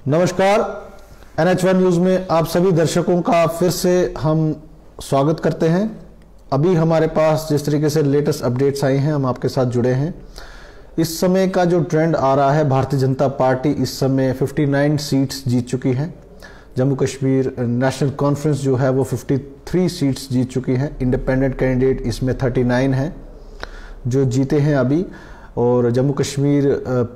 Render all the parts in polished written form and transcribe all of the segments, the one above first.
नमस्कार, NH1 news में आप सभी दर्शकों का फिर से हम स्वागत करते हैं। अभी हमारे पास जिस तरीके से लेटेस्ट अपडेट्स आई हैं हम आपके साथ जुड़े हैं। इस समय का जो ट्रेंड आ रहा है, भारतीय जनता पार्टी इस समय 59 सीट्स जीत चुकी है। जम्मू कश्मीर नेशनल कॉन्फ्रेंस जो है वो 53 सीट्स जीत चुकी है। इंडिपेंडेंट कैंडिडेट इसमें 39 हैं जो जीते हैं अभी। और जम्मू कश्मीर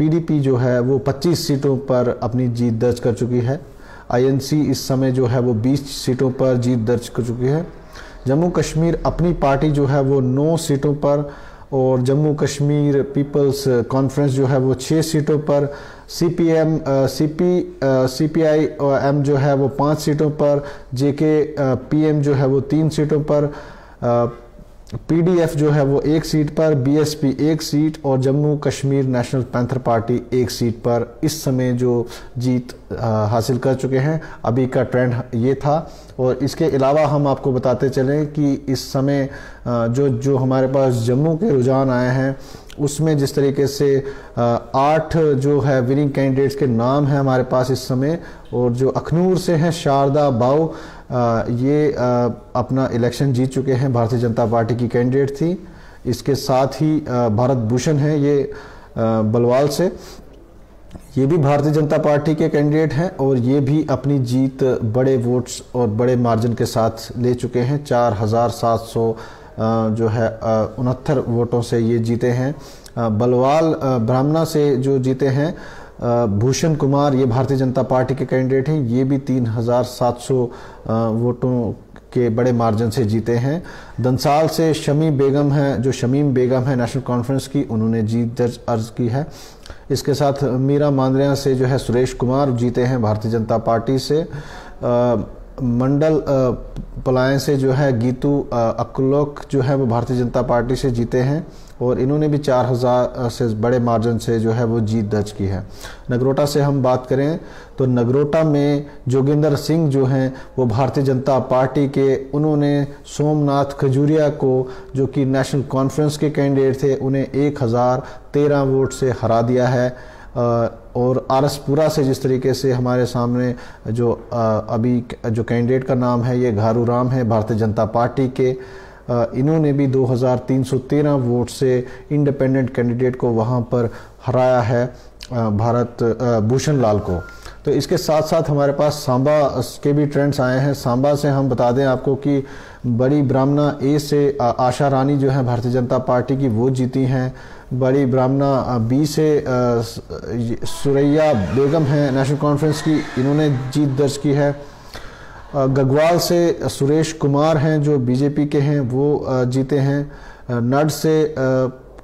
PDP जो है वो 25 सीटों पर अपनी जीत दर्ज कर चुकी है। INC इस समय जो है वो 20 सीटों पर जीत दर्ज कर चुकी है। जम्मू कश्मीर अपनी पार्टी जो है वो 9 सीटों पर, और जम्मू कश्मीर पीपल्स कॉन्फ्रेंस जो है वो 6 सीटों पर, CPIM जो है वो 5 सीटों पर, JKPM जो है वो 3 सीटों पर, PDF जो है वो 1 सीट पर, BSP 1 सीट और Jammu Kashmir national panther party 1 seat पर इस समय जो जीत हासिल कर चुके हैं। अभी का ट्रेंड ये था। और इसके अलावा हम आपको बताते चलें कि इस समय जो हमारे पास जम्मू के रुझान आए हैं उसमें जिस तरीके से 8 जो है विनिंग कैंडिडेट्स के नाम हैं हमारे पास इस समय। और जो अखनूर से हैं शारदा बाऊ, ये अपना इलेक्शन जीत चुके हैं, भारतीय जनता पार्टी की कैंडिडेट थी। इसके साथ ही भारत भूषण है ये बलवाल से, ये भी भारतीय जनता पार्टी के कैंडिडेट हैं और ये भी अपनी जीत बड़े वोट्स और बड़े मार्जिन के साथ ले चुके हैं। 4700 जो है 69 वोटों से ये जीते हैं। बलवाल ब्राह्मणा से जो जीते हैं भूषण कुमार, ये भारतीय जनता पार्टी के कैंडिडेट हैं, ये भी 3700 वोटों के बड़े मार्जिन से जीते हैं। दंसाल से शमीम बेगम है, जो शमीम बेगम है नेशनल कॉन्फ्रेंस की, उन्होंने जीत दर्ज अर्ज की है। इसके साथ मीरा मांद्रिया से जो है सुरेश कुमार जीते हैं भारतीय जनता पार्टी से। मंडल पलायन से जो है गीतू अकलोक जो है वो भारतीय जनता पार्टी से जीते हैं और इन्होंने भी 4000 से बड़े मार्जिन से जो है वो जीत दर्ज की है। नगरोटा से हम बात करें तो नगरोटा में जोगिंदर सिंह जो हैं वो भारतीय जनता पार्टी के, उन्होंने सोमनाथ खजूरिया को जो कि नेशनल कॉन्फ्रेंस के कैंडिडेट थे उन्हें 1013 वोट से हरा दिया है। और आरसपुरा से जिस तरीके से हमारे सामने जो अभी जो कैंडिडेट का नाम है ये घारू राम है भारतीय जनता पार्टी के, इन्होंने भी 2313 वोट से इंडिपेंडेंट कैंडिडेट को वहां पर हराया है, भारत भूषण लाल को। तो इसके साथ साथ हमारे पास सांबा के भी ट्रेंड्स आए हैं। सांबा से हम बता दें आपको कि बड़ी ब्राह्मणा A से आशा रानी जो है भारतीय जनता पार्टी की वो जीती हैं। बड़ी ब्राह्मणा B से सुरैया बेगम हैं नेशनल कॉन्फ्रेंस की, इन्होंने जीत दर्ज की है। गगवाल से सुरेश कुमार हैं जो BJP के हैं, वो जीते हैं। नड से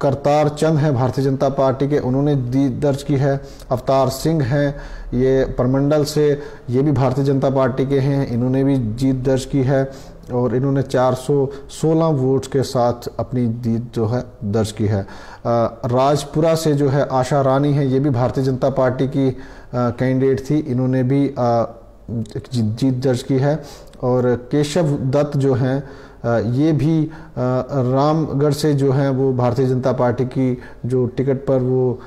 करतार चंद हैं भारतीय जनता पार्टी के, उन्होंने जीत दर्ज की है। अवतार सिंह हैं ये परमंडल से, ये भी भारतीय जनता पार्टी के हैं, इन्होंने भी जीत दर्ज की है और इन्होंने 416 वोट्स के साथ अपनी जीत जो है दर्ज की है। राजपुरा से जो है आशा रानी है, ये भी भारतीय जनता पार्टी की कैंडिडेट थी, इन्होंने भी जीत दर्ज की है। और केशव दत्त जो हैं ये भी रामगढ़ से जो हैं वो भारतीय जनता पार्टी की जो टिकट पर वो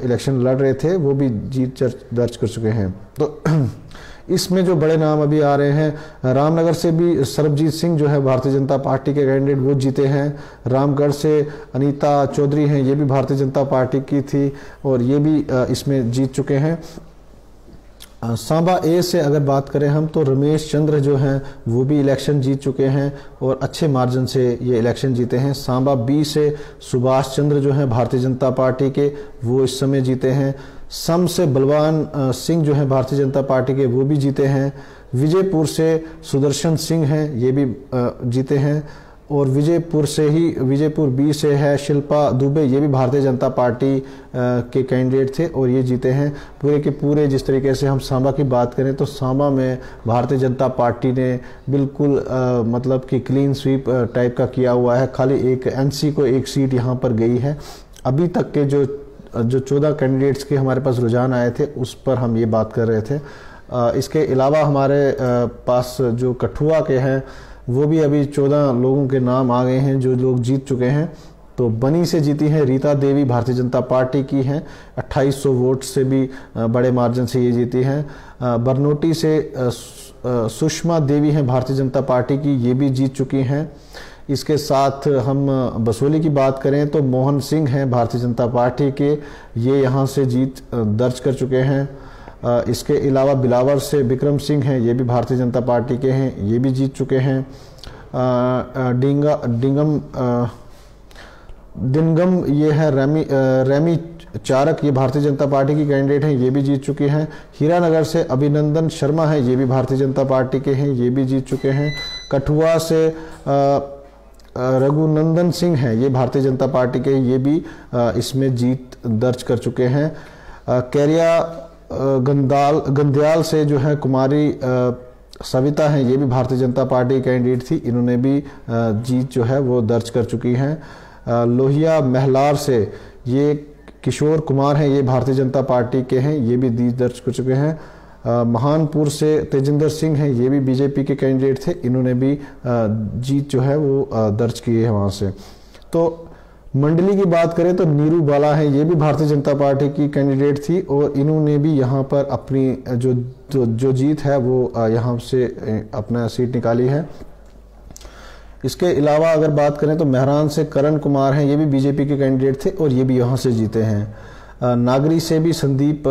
इलेक्शन लड़ रहे थे, वो भी जीत दर्ज कर चुके हैं। तो इसमें जो बड़े नाम अभी आ रहे हैं, रामनगर से भी सरबजीत सिंह जो है भारतीय जनता पार्टी के कैंडिडेट वो जीते हैं। रामगढ़ से अनीता चौधरी हैं, ये भी भारतीय जनता पार्टी की थी और ये भी इसमें जीत चुके हैं। सांबा A से अगर बात करें हम तो रमेश चंद्र जो हैं वो भी इलेक्शन जीत चुके हैं और अच्छे मार्जिन से ये इलेक्शन जीते हैं। सांबा B से सुभाष चंद्र जो हैं भारतीय जनता पार्टी के, वो इस समय जीते हैं। सम से बलवान सिंह जो हैं भारतीय जनता पार्टी के, वो भी जीते हैं। विजयपुर से सुदर्शन सिंह हैं, ये भी जीते हैं। और विजयपुर B से है शिल्पा दुबे, ये भी भारतीय जनता पार्टी के कैंडिडेट थे और ये जीते हैं। पूरे के पूरे जिस तरीके से हम सांबा की बात करें तो सांबा में भारतीय जनता पार्टी ने बिल्कुल मतलब कि क्लीन स्वीप टाइप का किया हुआ है। खाली एक NC को 1 सीट यहाँ पर गई है। अभी तक के जो 14 कैंडिडेट्स के हमारे पास रुझान आए थे उस पर हम ये बात कर रहे थे। इसके अलावा हमारे पास जो कठुआ के हैं वो भी अभी 14 लोगों के नाम आ गए हैं जो लोग जीत चुके हैं। तो बनी से जीती हैं रीता देवी, भारतीय जनता पार्टी की हैं, 2800 वोट से भी बड़े मार्जिन से ये जीती हैं। बरनोटी से सुषमा देवी हैं भारतीय जनता पार्टी की, ये भी जीत चुकी हैं। इसके साथ हम बसोली की बात करें तो मोहन सिंह हैं भारतीय जनता पार्टी के, ये यहाँ से जीत दर्ज कर चुके हैं। इसके अलावा बिलावर से विक्रम सिंह हैं, ये भी भारतीय जनता पार्टी के हैं, ये भी जीत चुके हैं। दिनगम ये है रेमी चारक, ये भारतीय जनता पार्टी की कैंडिडेट हैं, ये भी जीत चुके हैं। हीरानगर से अभिनंदन शर्मा है, ये भी भारतीय जनता पार्टी के हैं, ये भी जीत चुके हैं। कठुआ से रघुनंदन सिंह हैं, ये भारतीय जनता पार्टी के, ये भी इसमें जीत दर्ज कर चुके हैं। कैरिया गंदयाल से जो है कुमारी सविता हैं, ये भी भारतीय जनता पार्टी कैंडिडेट थी, इन्होंने भी जीत जो है वो दर्ज कर चुकी हैं। लोहिया महलार से ये किशोर कुमार हैं, ये भारतीय जनता पार्टी के हैं, ये भी जीत दर्ज कर चुके हैं। महानपुर से तेजिंदर सिंह हैं, ये भी बीजेपी के कैंडिडेट थे, इन्होंने भी जीत जो है वो दर्ज की है वहाँ से। तो मंडली की बात करें तो नीरू बाला है, ये भी भारतीय जनता पार्टी की कैंडिडेट थी और इन्होंने भी यहाँ पर अपनी जो जीत है वो यहाँ से अपना सीट निकाली है। इसके अलावा अगर बात करें तो मेहरान से करण कुमार हैं, ये भी बीजेपी के कैंडिडेट थे और ये भी यहाँ से जीते हैं। नागरी से भी संदीप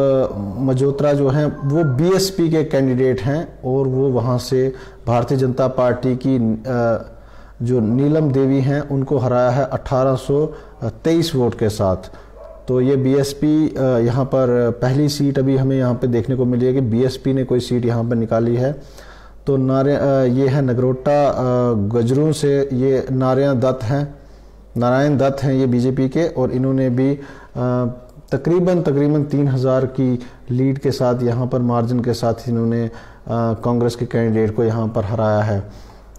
मजोत्रा जो हैं वो बीएसपी के कैंडिडेट हैं और वो वहाँ से भारतीय जनता पार्टी की जो नीलम देवी हैं उनको हराया है 1823 वोट के साथ। तो ये बीएसपी यहाँ पर पहली सीट अभी हमें यहाँ पे देखने को मिली है कि बीएसपी ने कोई सीट यहाँ पर निकाली है। तो ये है नगरोटा गजरू से ये नारायण दत्त हैं ये बीजेपी के और इन्होंने भी तकरीबन 3000 की लीड के साथ यहाँ पर मार्जिन के साथ इन्होंने कांग्रेस के कैंडिडेट को यहाँ पर हराया है।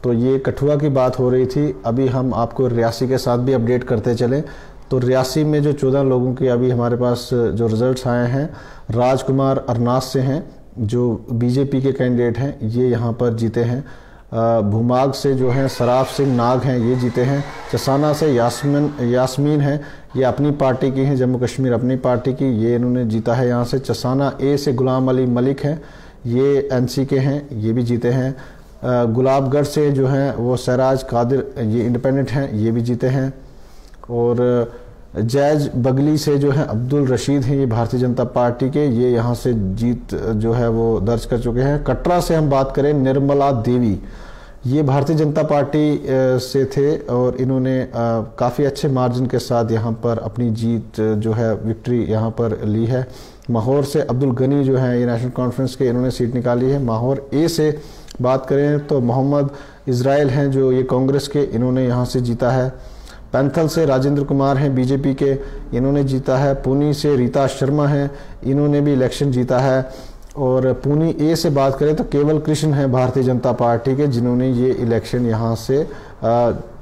तो ये कठुआ की बात हो रही थी, अभी हम आपको रियासी के साथ भी अपडेट करते चलें। तो रियासी में जो 14 लोगों की अभी हमारे पास जो रिजल्ट्स आए हैं, राजकुमार अरनास से हैं जो बीजेपी के कैंडिडेट हैं, ये यहाँ पर जीते हैं। भूमाग से जो हैं सराफ सिंह नाग हैं, ये जीते हैं। चसाना से यास्मीन हैं, ये अपनी पार्टी की हैं, जम्मू कश्मीर अपनी पार्टी की, ये इन्होंने जीता है यहाँ से। चसाना ए से गुलाम अली मलिक हैं, ये एनसी के हैं, ये भी जीते हैं। गुलाबगढ़ से जो हैं वो सराज कादिर, ये इंडिपेंडेंट हैं, ये भी जीते हैं। और जैज बगली से जो है अब्दुल रशीद हैं, ये भारतीय जनता पार्टी के, ये यहाँ से जीत जो है वो दर्ज कर चुके हैं। कटरा से हम बात करें, निर्मला देवी, ये भारतीय जनता पार्टी से थे और इन्होंने काफ़ी अच्छे मार्जिन के साथ यहाँ पर अपनी जीत जो है विक्ट्री यहाँ पर ली है। माहौर से अब्दुल गनी जो है ये नेशनल कॉन्फ्रेंस के, इन्होंने सीट निकाली है। माहौर ए से बात करें तो मोहम्मद इज़राइल हैं जो ये कांग्रेस के, इन्होंने यहाँ से जीता है। पैंथल से राजेंद्र कुमार हैं बीजेपी के, इन्होंने जीता है। पुनी से रीता शर्मा हैं, इन्होंने भी इलेक्शन जीता है। और पुनी ए से बात करें तो केवल कृष्ण हैं भारतीय जनता पार्टी के, जिन्होंने ये इलेक्शन यहाँ से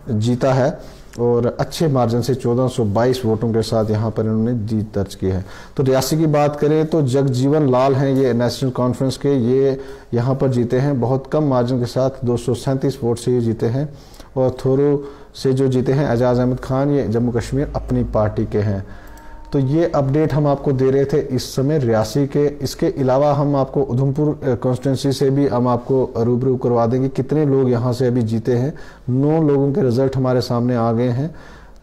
जीता है और अच्छे मार्जिन से 1422 वोटों के साथ यहाँ पर इन्होंने जीत दर्ज की है। तो रियासी की बात करें तो जगजीवन लाल हैं, ये नेशनल कॉन्फ्रेंस के, ये यहाँ पर जीते हैं बहुत कम मार्जिन के साथ, 237 वोट से ये जीते हैं। और थोरो से जो जीते हैं एजाज अहमद खान, ये जम्मू कश्मीर अपनी पार्टी के हैं। तो ये अपडेट हम आपको दे रहे थे इस समय रियासी के। इसके अलावा हम आपको उधमपुर कॉन्स्टिट्यूंसी से भी हम आपको रूबरू करवा देंगे कितने लोग यहाँ से अभी जीते हैं। 9 लोगों के रिजल्ट हमारे सामने आ गए हैं।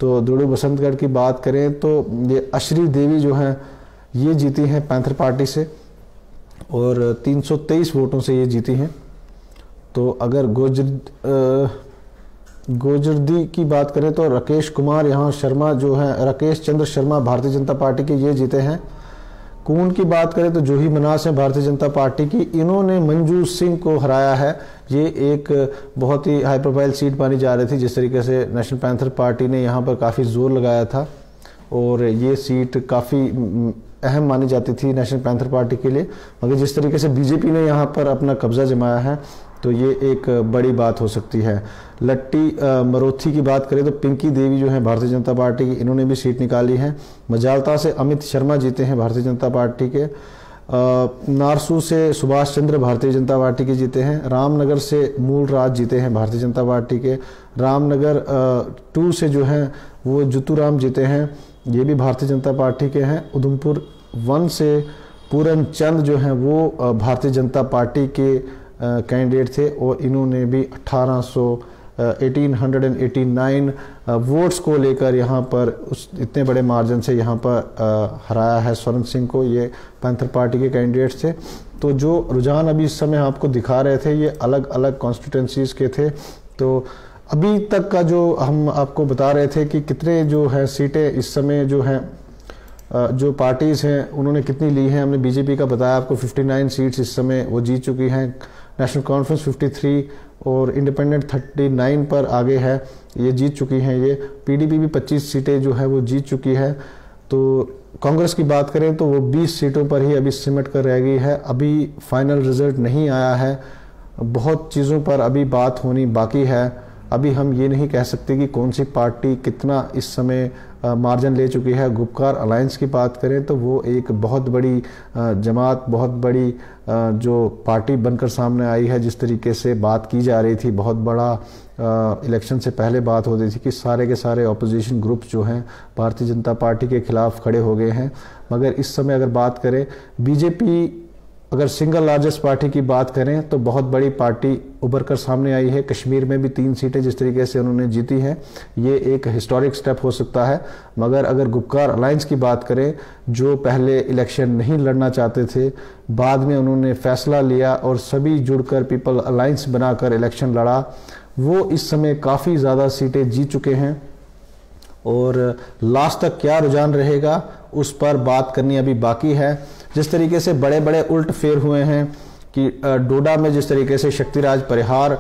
तो दुड़ू बसंतगढ़ की बात करें तो ये अशरी देवी जो हैं ये जीती हैं पैंथर पार्टी से और 323 वोटों से ये जीती हैं। तो अगर गोजरदी की बात करें तो राकेश कुमार यहाँ शर्मा जो है, राकेश चंद्र शर्मा भारतीय जनता पार्टी के, ये जीते हैं। कून की बात करें तो जूही मनास है भारतीय जनता पार्टी की, इन्होंने मंजू सिंह को हराया है। ये एक बहुत ही हाई प्रोफाइल सीट मानी जा रही थी, जिस तरीके से नेशनल पैंथर पार्टी ने यहाँ पर काफ़ी जोर लगाया था और ये सीट काफ़ी अहम मानी जाती थी नेशनल पैंथर पार्टी के लिए, मगर जिस तरीके से बीजेपी ने यहाँ पर अपना कब्जा जमाया है तो ये एक बड़ी बात हो सकती है। लट्टी मरोथी की बात करें तो पिंकी देवी जो है भारतीय जनता पार्टी की, इन्होंने भी सीट निकाली है। मजालता से अमित शर्मा जीते हैं भारतीय जनता पार्टी के। नारसू से सुभाष चंद्र भारतीय जनता पार्टी के जीते हैं। रामनगर से मूल राज जीते हैं भारतीय जनता पार्टी के। रामनगर 2 से जो हैं वो जुतूराम जीते हैं, ये भी भारतीय जनता पार्टी के हैं। उधमपुर 1 से पूरन चंद जो हैं वो भारतीय जनता पार्टी के कैंडिडेट थे और इन्होंने भी 1889 वोट्स को लेकर यहाँ पर उस इतने बड़े मार्जिन से यहाँ पर हराया है स्वर्ण सिंह को। ये पैंथर पार्टी के कैंडिडेट्स थे। तो जो रुझान अभी इस समय आपको दिखा रहे थे ये अलग अलग कॉन्स्टिट्यूंसीज के थे। तो अभी तक का जो हम आपको बता रहे थे कि कितने जो है सीटें इस समय जो हैं जो पार्टीज़ हैं उन्होंने कितनी ली हैं। हमने बीजेपी का बताया आपको 59 सीट्स इस समय वो जीत चुकी हैं, नेशनल कॉन्फ्रेंस 53 और इंडिपेंडेंट 39 पर आगे है, ये जीत चुकी हैं। ये पीडीपी भी 25 सीटें जो है वो जीत चुकी है। तो कांग्रेस की बात करें तो वो 20 सीटों पर ही अभी सिमट कर रह गई है। अभी फाइनल रिजल्ट नहीं आया है, बहुत चीज़ों पर अभी बात होनी बाकी है। अभी हम ये नहीं कह सकते कि कौन सी पार्टी कितना इस समय मार्जिन ले चुकी है। गुपकार अलायंस की बात करें तो वो एक बहुत बड़ी जमात, बहुत बड़ी जो पार्टी बनकर सामने आई है। जिस तरीके से बात की जा रही थी, बहुत बड़ा इलेक्शन से पहले बात हो रही थी कि सारे के सारे ऑपोजिशन ग्रुप्स जो हैं भारतीय जनता पार्टी के खिलाफ खड़े हो गए हैं। मगर इस समय अगर बात करें बीजेपी, अगर सिंगल लार्जेस्ट पार्टी की बात करें तो बहुत बड़ी पार्टी उभर कर सामने आई है। कश्मीर में भी 3 सीटें जिस तरीके से उन्होंने जीती हैं, ये एक हिस्टोरिक स्टेप हो सकता है। मगर अगर गुपकार अलायंस की बात करें, जो पहले इलेक्शन नहीं लड़ना चाहते थे, बाद में उन्होंने फैसला लिया और सभी जुड़कर पीपल अलायंस बनाकर इलेक्शन लड़ा, वो इस समय काफ़ी ज़्यादा सीटें जीत चुके हैं। और लास्ट तक क्या रुझान रहेगा उस पर बात करनी अभी बाकी है। जिस तरीके से बड़े बड़े उल्ट फेर हुए हैं कि डोडा में जिस तरीके से शक्तिराज परिहार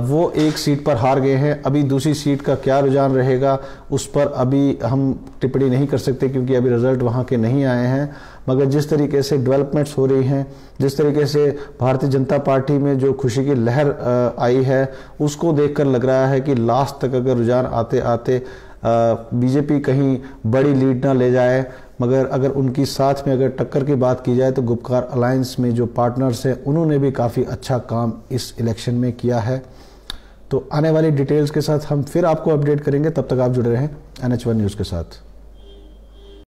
वो एक सीट पर हार गए हैं, अभी दूसरी सीट का क्या रुझान रहेगा उस पर अभी हम टिप्पणी नहीं कर सकते क्योंकि अभी रिजल्ट वहां के नहीं आए हैं। मगर जिस तरीके से डेवलपमेंट्स हो रही हैं, जिस तरीके से भारतीय जनता पार्टी में जो खुशी की लहर आई है, उसको देखकर लग रहा है कि लास्ट तक अगर रुझान आते आते बीजेपी कहीं बड़ी लीड ना ले जाए। मगर अगर उनकी साथ में अगर टक्कर की बात की जाए तो गुपकार अलायंस में जो पार्टनर्स हैं उन्होंने भी काफ़ी अच्छा काम इस इलेक्शन में किया है। तो आने वाली डिटेल्स के साथ हम फिर आपको अपडेट करेंगे, तब तक आप जुड़े रहें NH1 न्यूज़ के साथ।